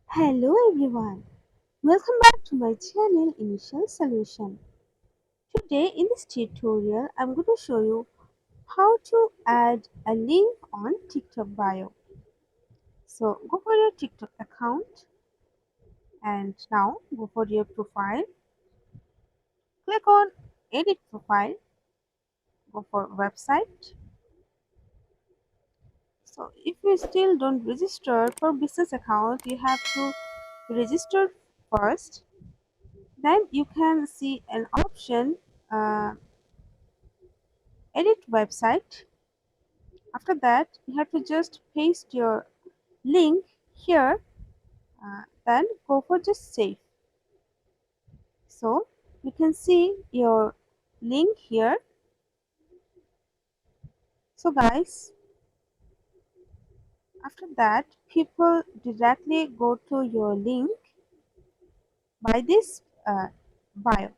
Hello everyone, welcome back to my channel Initial Solution. Today in this tutorial I'm going to show you how to add a link on TikTok bio. So go for your TikTok account and now go for your profile, click on edit profile, go for website. So if you still don't register for business account, you have to register first. Then you can see an option edit website. After that you have to just paste your link here, then go for just save. So you can see your link here. So guys, after that people directly go to your link by this bio.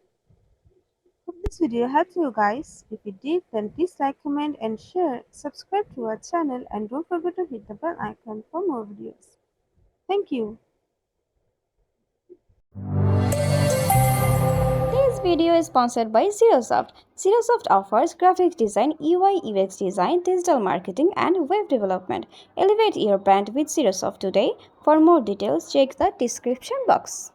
Hope this video helped you guys. If it did, then please like, comment and share. Subscribe to our channel and don't forget to hit the bell icon for more videos. Thank you. This video is sponsored by Zerosoft. Zerosoft offers graphic design, UI UX design, digital marketing, and web development. Elevate your brand with Zerosoft today. For more details, check the description box.